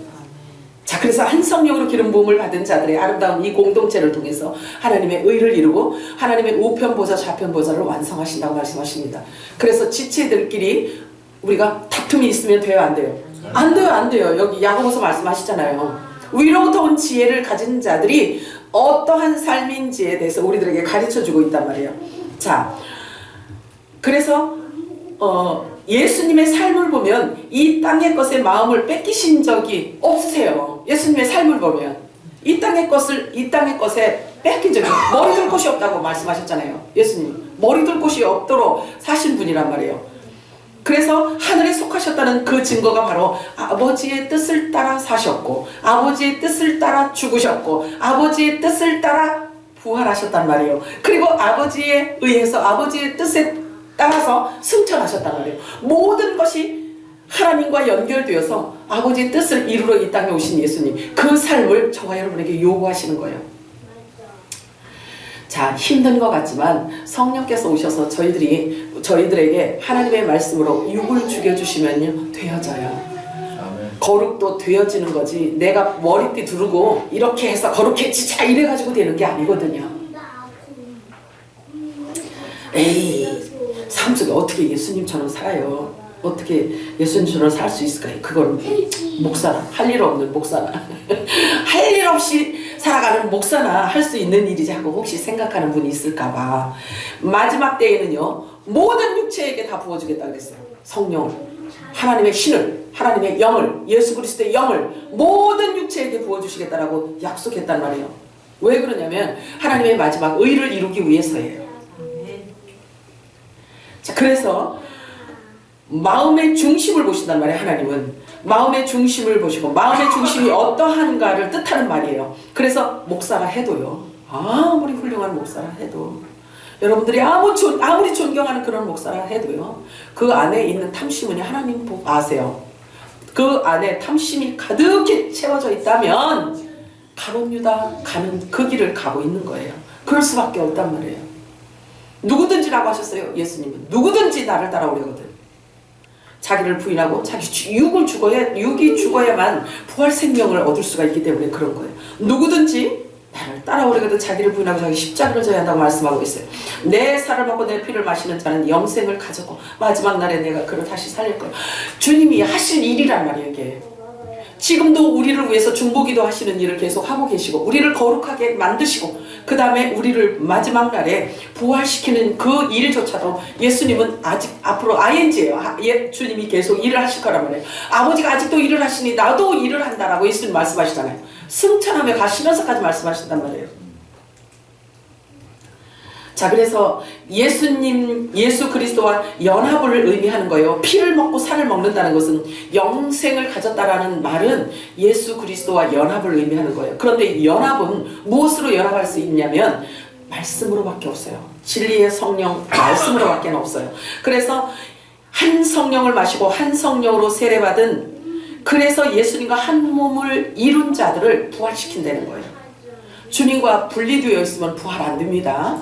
자, 그래서 한 성령으로 기름 부음을 받은 자들의 아름다운 이 공동체를 통해서 하나님의 의를 이루고 하나님의 우편 보좌 좌편 보좌를 완성하신다고 말씀하십니다. 그래서 지체들끼리 우리가 다툼이 있으면 돼요, 안 돼요? 안 돼요, 안 돼요. 여기 야고보서 말씀하시잖아요. 위로부터 온 지혜를 가진 자들이 어떠한 삶인지에 대해서 우리들에게 가르쳐주고 있단 말이에요. 자, 그래서 예수님의 삶을 보면 이 땅의 것에 마음을 뺏기신 적이 없으세요. 예수님의 삶을 보면 이 땅의 것에 뺏긴 적이 머리 둘 곳이 없다고 말씀하셨잖아요. 예수님 머리 둘 곳이 없도록 사신 분이란 말이에요. 그래서 하늘에 속하셨다는 그 증거가 바로 아버지의 뜻을 따라 사셨고 아버지의 뜻을 따라 죽으셨고 아버지의 뜻을 따라 부활하셨단 말이에요. 그리고 아버지에 의해서 아버지의 뜻에 따라서 승천하셨단 말이에요. 모든 것이 하나님과 연결되어서 아버지의 뜻을 이루러 이 땅에 오신 예수님, 그 삶을 저와 여러분에게 요구하시는 거예요. 자, 힘든 것 같지만 성령께서 오셔서 저희들에게 하나님의 말씀으로 육을 죽여주시면요 되어져요. 거룩도 되어지는 거지 내가 머리띠 두르고 이렇게 해서 거룩해지자 이래가지고 되는 게 아니거든요. 에이, 삶 속에 어떻게 예수님처럼 살아요? 어떻게 예수님처럼 살 수 있을까요? 그건 목사나 할 일 없는 목사나 할 일 없이 살아가는 목사나 할 수 있는 일이지 하고 혹시 생각하는 분이 있을까봐 마지막 때에는요 모든 육체에게 다 부어주겠다 그랬어요. 성령을, 하나님의 신을, 하나님의 영을, 예수 그리스도의 영을 모든 육체에게 부어주시겠다라고 약속했단 말이에요. 왜 그러냐면 하나님의 마지막 의를 이루기 위해서예요. 자, 그래서 마음의 중심을 보신단 말이에요. 하나님은 마음의 중심을 보시고 마음의 중심이 어떠한가를 뜻하는 말이에요. 그래서 목사라 해도요, 아무리 훌륭한 목사라 해도 여러분들이 아무리 존경하는 그런 목사라 해도요 그 안에 있는 탐심은요 하나님 아세요. 그 안에 탐심이 가득히 채워져 있다면 가룟 유다 가는 그 길을 가고 있는 거예요. 그럴 수밖에 없단 말이에요. 누구든지라고 하셨어요. 예수님은 누구든지 나를 따라오려거든. 자기를 부인하고 자기 육이 죽어야만 부활 생명을 얻을 수가 있기 때문에 그런 거예요. 누구든지 나를 따라오려거든 자기를 부인하고 자기 십자가를 져야 한다고 말씀하고 있어요. 내 살을 먹고 내 피를 마시는 자는 영생을 가졌고 마지막 날에 내가 그를 다시 살릴 거예요. 주님이 하실 일이란 말이에요. 이게 지금도 우리를 위해서 중보기도 하시는 일을 계속 하고 계시고 우리를 거룩하게 만드시고 그 다음에 우리를 마지막 날에 부활시키는 그 일조차도 예수님은 아직 앞으로 ING예요. 주님이 계속 일을 하실 거란 말이에요. 아버지가 아직도 일을 하시니 나도 일을 한다라고 예수님 말씀하시잖아요. 승천하며 가시면서까지 말씀하신단 말이에요. 자, 그래서 예수 그리스도와 연합을 의미하는 거예요. 피를 먹고 살을 먹는다는 것은 영생을 가졌다라는 말은 예수 그리스도와 연합을 의미하는 거예요. 그런데 연합은 무엇으로 연합할 수 있냐면 말씀으로밖에 없어요. 진리의 성령 말씀으로밖에 없어요. 그래서 한 성령을 마시고 한 성령으로 세례받은 그래서 예수님과 한 몸을 이룬 자들을 부활시킨다는 거예요. 주님과 분리되어 있으면 부활 안 됩니다.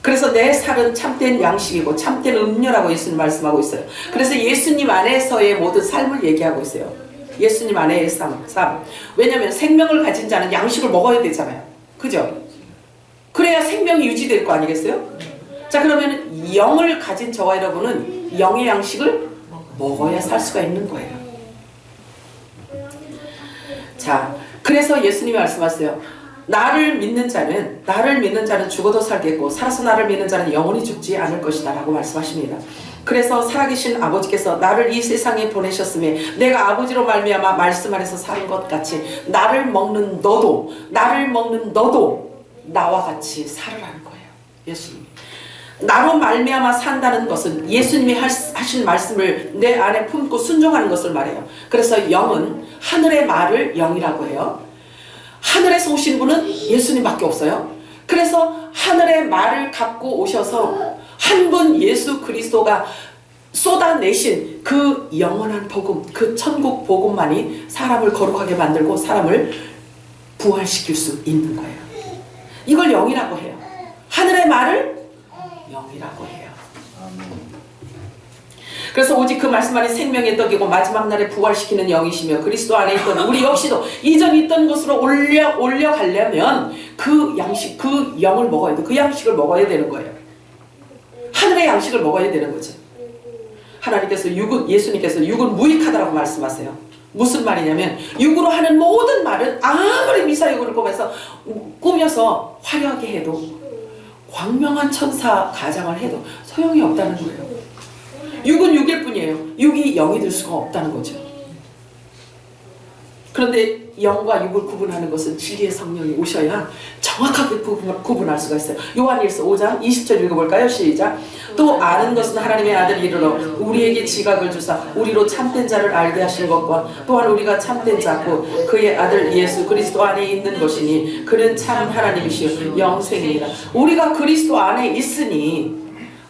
그래서 내 살은 참된 양식이고 참된 음료라고 예수님 말씀하고 있어요. 그래서 예수님 안에서의 모든 삶을 얘기하고 있어요. 예수님 안에의 삶. 왜냐하면 생명을 가진 자는 양식을 먹어야 되잖아요. 그죠? 그래야 생명이 유지될 거 아니겠어요? 자, 그러면 영을 가진 저와 여러분은 영의 양식을 먹어야 살 수가 있는 거예요. 자, 그래서 예수님이 말씀하세요. 나를 믿는 자는 죽어도 살겠고 살아서 나를 믿는 자는 영원히 죽지 않을 것이다 라고 말씀하십니다. 그래서 살아계신 아버지께서 나를 이 세상에 보내셨음에 내가 아버지로 말미암아 말씀 안에서 사는 것 같이 나를 먹는 너도 나와 같이 살으라는 거예요. 예수님이 나로 말미암아 산다는 것은 예수님이 하신 말씀을 내 안에 품고 순종하는 것을 말해요. 그래서 영은 하늘의 말을 영이라고 해요. 하늘에서 오신 분은 예수님밖에 없어요. 그래서 하늘의 말을 갖고 오셔서 한 분 예수 그리스도가 쏟아내신 그 영원한 복음, 그 천국 복음만이 사람을 거룩하게 만들고 사람을 부활시킬 수 있는 거예요. 이걸 영이라고 해요. 하늘의 말을 영이라고 해요. 그래서 오직 그 말씀 안에 생명의 떡이고 마지막 날에 부활시키는 영이시며 그리스도 안에 있던 우리 역시도 이전 있던 곳으로 올려가려면 그 양식, 그 영을 먹어야 돼. 그 양식을 먹어야 되는 거예요. 하늘의 양식을 먹어야 되는 거죠. 하나님께서 예수님께서 육은 무익하다라고 말씀하세요. 무슨 말이냐면 육으로 하는 모든 말은 아무리 미사역을 꾸며서 화려하게 해도 광명한 천사 가장을 해도 소용이 없다는 거예요. 육은 육일 뿐이에요. 육이 영이 될 수가 없다는 거죠. 그런데 영과 육을 구분하는 것은 진리의 성령이 오셔야 정확하게 구분할 수가 있어요. 요한일서 5장 20절 읽어볼까요? 시작. 또 아는 것은 하나님의 아들이 이르러 우리에게 지각을 주사 우리로 참된 자를 알게 하신 것과 또한 우리가 참된 자고 그의 아들 예수 그리스도 안에 있는 것이니 그는 참 하나님이시요 영생이라. 우리가 그리스도 안에 있으니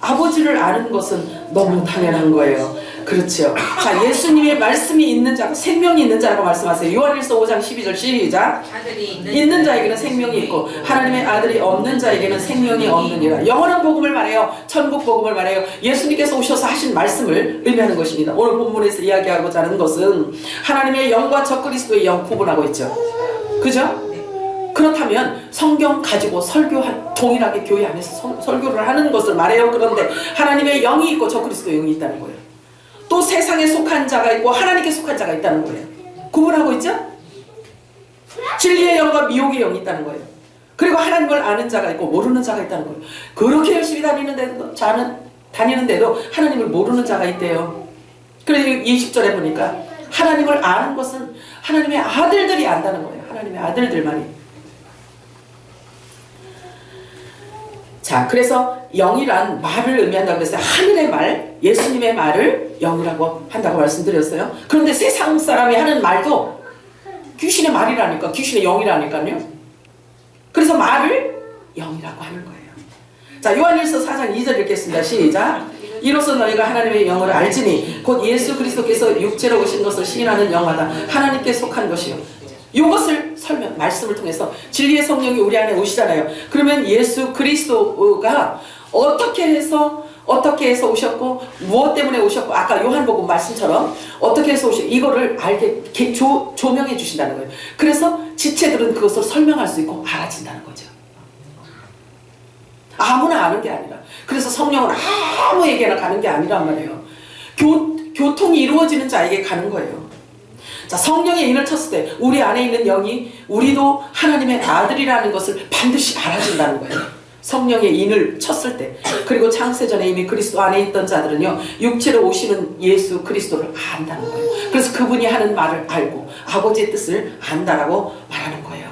아버지를 아는 것은 너무 당연한 거예요. 그렇죠. 자, 예수님의 말씀이 있는 자, 생명이 있는 자라고 말씀하세요. 요한일서 5장 12절 시작. 있는 자에게는 생명이 있고 하나님의 아들이 없는 자에게는 생명이 없느니라. 영원한 복음을 말해요. 천국 복음을 말해요. 예수님께서 오셔서 하신 말씀을 의미하는 것입니다. 오늘 본문에서 이야기하고자 하는 것은 하나님의 영과 적그리스도의 영 구분하고 있죠. 그죠? 그렇다면 성경 가지고 동일하게 교회 안에서 설교를 하는 것을 말해요. 그런데 하나님의 영이 있고 적그리스도의 영이 있다는 거예요. 또 세상에 속한 자가 있고 하나님께 속한 자가 있다는 거예요. 구분하고 있죠? 진리의 영과 미혹의 영이 있다는 거예요. 그리고 하나님을 아는 자가 있고 모르는 자가 있다는 거예요. 그렇게 열심히 다니는데도 하나님을 모르는 자가 있대요. 그래서 20절에 보니까 하나님을 아는 것은 하나님의 아들들이 안다는 거예요. 하나님의 아들들만이. 자, 그래서 영이란 말을 의미한다고 했어요. 하늘의 말, 예수님의 말을 영이라고 한다고 말씀드렸어요. 그런데 세상 사람이 하는 말도 귀신의 말이라니까, 귀신의 영이라니까요. 그래서 말을 영이라고 하는 거예요. 자, 요한일서 4장 2절 읽겠습니다. 시작. 이로써 너희가 하나님의 영을 알지니 곧 예수 그리스도께서 육체로 오신 것을 시인하는 영마다 하나님께 속한 것이요. 이것을 말씀을 통해서 진리의 성령이 우리 안에 오시잖아요. 그러면 예수 그리스도가 어떻게 해서 오셨고 무엇 때문에 오셨고 아까 요한복음 말씀처럼 어떻게 해서 오셨고 이거를 알게 조명해 주신다는 거예요. 그래서 지체들은 그것을 설명할 수 있고 알아진다는 거죠. 아무나 아는 게 아니라. 그래서 성령은 아무에게나 가는 게 아니란 말이에요. 교통이 이루어지는 자에게 가는 거예요. 자, 성령의 인을 쳤을 때 우리 안에 있는 영이 우리도 하나님의 아들이라는 것을 반드시 알아준다는 거예요. 성령의 인을 쳤을 때. 그리고 창세전에 이미 그리스도 안에 있던 자들은요 육체로 오시는 예수 그리스도를 안다는 거예요. 그래서 그분이 하는 말을 알고 아버지의 뜻을 안다라고 말하는 거예요.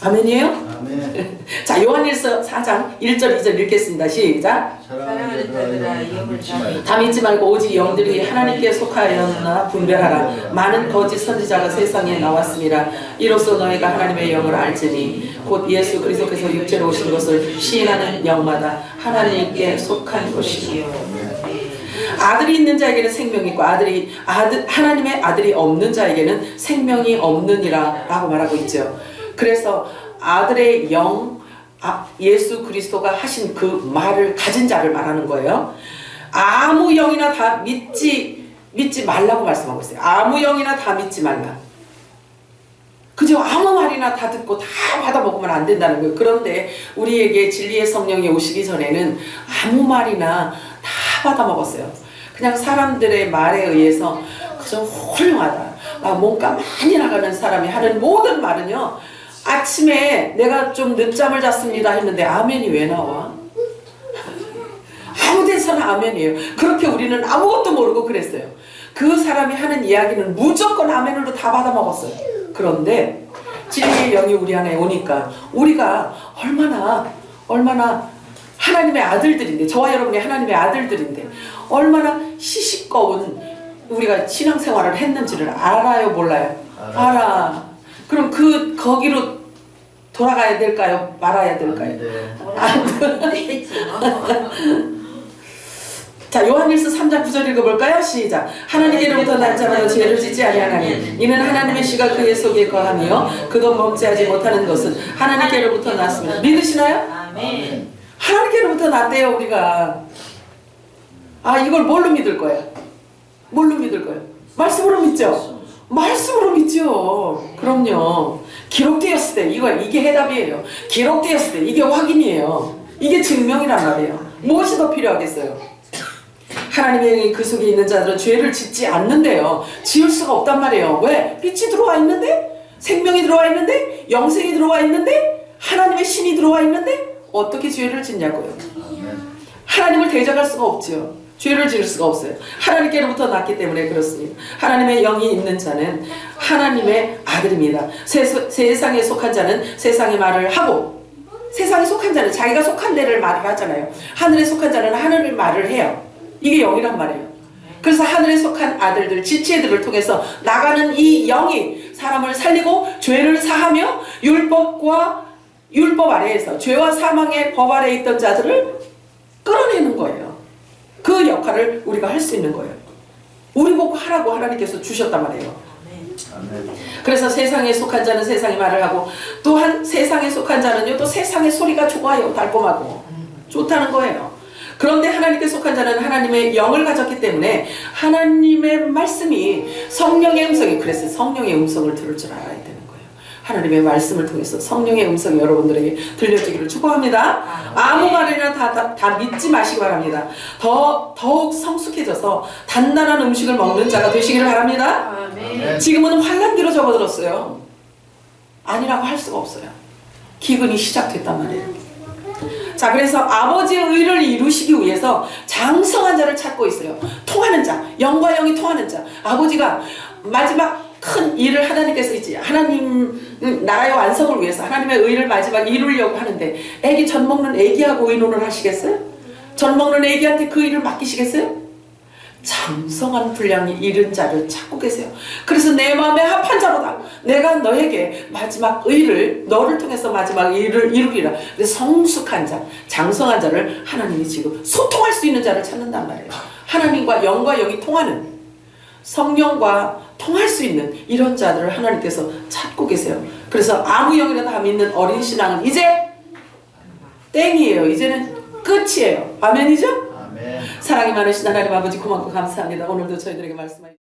아멘이에요?
아멘.
자, 요한일서 4장 1절 2절 읽겠습니다. 시작.
사랑하는 자들아 영을
다 믿지 말고 오직 영들이 하나님께 속하였나 분별하라. 많은 거짓 선지자가 세상에 나왔습니다. 이로써 너희가 하나님의 영을 알지니 곧 예수 그리스도께서 육체로 오신 것을 시인하는 영마다 하나님께 속한 것이요. 아들이 있는 자에게는 생명이 있고 하나님의 아들이 없는 자에게는 생명이 없느니라 라고 말하고 있죠. 그래서 아들의 영, 예수 그리스도가 하신 그 말을 가진 자를 말하는 거예요. 아무 영이나 다 믿지 믿지 말라고 말씀하고 있어요. 아무 영이나 다 믿지 말라. 그저 아무 말이나 다 듣고 다 받아먹으면 안 된다는 거예요. 그런데 우리에게 진리의 성령이 오시기 전에는 아무 말이나 다 받아먹었어요. 그냥 사람들의 말에 의해서 그저 훌륭하다. 몸값 많이 나가는 사람이 하는 모든 말은요. 아침에 내가 좀 늦잠을 잤습니다 했는데 아멘이 왜 나와? 아무 데서나 아멘이에요. 그렇게 우리는 아무것도 모르고 그랬어요. 그 사람이 하는 이야기는 무조건 아멘으로 다 받아먹었어요. 그런데 진리의 영이 우리 안에 오니까 우리가 얼마나 하나님의 아들들인데, 저와 여러분이 하나님의 아들들인데 얼마나 시시꺼운 우리가 신앙생활을 했는지를 알아요, 몰라요? 알아. 그럼 거기로 돌아가야 될까요? 말아야 될까요? 안 돼. 자, 요한일서 3장 9절 읽어볼까요? 시작. 하나님께로부터 난 자마다 죄를 짓지 아니하나니 이는 하나님의 씨가 그의 속에 거하며 그도 범죄하지 못하는 것은 하나님께로부터 났습니다. 믿으시나요?
아멘.
하나님께로부터 났대요, 우리가. 이걸 뭘로 믿을 거예요? 뭘로 믿을 거예요? 말씀으로 믿죠? 말씀으로 믿죠. 그럼요. 기록되었을 때 이게 해답이에요. 기록되었을 때 이게 확인이에요. 이게 증명이란 말이에요. 무엇이 더 필요하겠어요? 하나님의 영이 그 속에 있는 자들은 죄를 짓지 않는데요. 지을 수가 없단 말이에요. 왜? 빛이 들어와 있는데? 생명이 들어와 있는데? 영생이 들어와 있는데? 하나님의 신이 들어와 있는데? 어떻게 죄를 짓냐고요. 하나님을 대적할 수가 없죠. 죄를 지을 수가 없어요. 하나님께로부터 났기 때문에 그렇습니다. 하나님의 영이 있는 자는 하나님의 아들입니다. 세상에 속한 자는 세상의 말을 하고, 세상에 속한 자는 자기가 속한 데를 말을 하잖아요. 하늘에 속한 자는 하늘의 말을 해요. 이게 영이란 말이에요. 그래서 하늘에 속한 아들들, 지체들을 통해서 나가는 이 영이 사람을 살리고 죄를 사하며 율법 아래에서 죄와 사망의 법 아래에 있던 자들을 끌어내는 거예요. 그 역할을 우리가 할 수 있는 거예요. 우리 보고 하라고 하나님께서 주셨단 말이에요. 그래서 세상에 속한 자는 세상의 말을 하고, 또한 세상에 속한 자는요, 또 세상의 소리가 좋아요. 달콤하고 좋다는 거예요. 그런데 하나님께 속한 자는 하나님의 영을 가졌기 때문에 하나님의 말씀이, 성령의 음성이, 그래서 성령의 음성을 들을 줄 알아야 되는 거예요. 하나님의 말씀을 통해서 성령의 음성이 여러분들에게 들려주기를 축복합니다. 아무 말이나 다 믿지 마시기 바랍니다. 더욱 성숙해져서 단단한 음식을 먹는 자가 되시기를 바랍니다.
아멘.
지금은 환란기로 접어들었어요. 아니라고 할 수가 없어요. 기근이 시작됐단 말이에요. 자, 그래서 아버지의 의를 이루시기 위해서 장성한 자를 찾고 있어요. 통하는 자, 영과 영이 통하는 자. 아버지가 마지막 큰 일을 하나님께서 있지, 하나님 나라의 완성을 위해서 하나님의 의를 마지막 이루려고 하는데, 애기 젖 먹는 애기하고 의논을 하시겠어요? 젖 먹는 애기한테 그 일을 맡기시겠어요? 장성한 분량이 이른 자를 찾고 계세요. 그래서 내 마음에 합한 자로다. 내가 너에게 마지막 의를, 너를 통해서 마지막 일을 이루리라. 성숙한 자, 장성한 자를 하나님이 지금 소통할 수 있는 자를 찾는단 말이에요. 하나님과 영과 영이 통하는, 성령과 통할 수 있는 이런 자들을 하나님께서 찾고 계세요. 그래서 아무 영이나 다 믿는 어린 신앙은 이제 땡이에요. 이제는 끝이에요. 아멘이죠? 사랑이 많으신 하나님 아버지, 고맙고 감사합니다. 오늘도 저희들에게 말씀하셨습니다.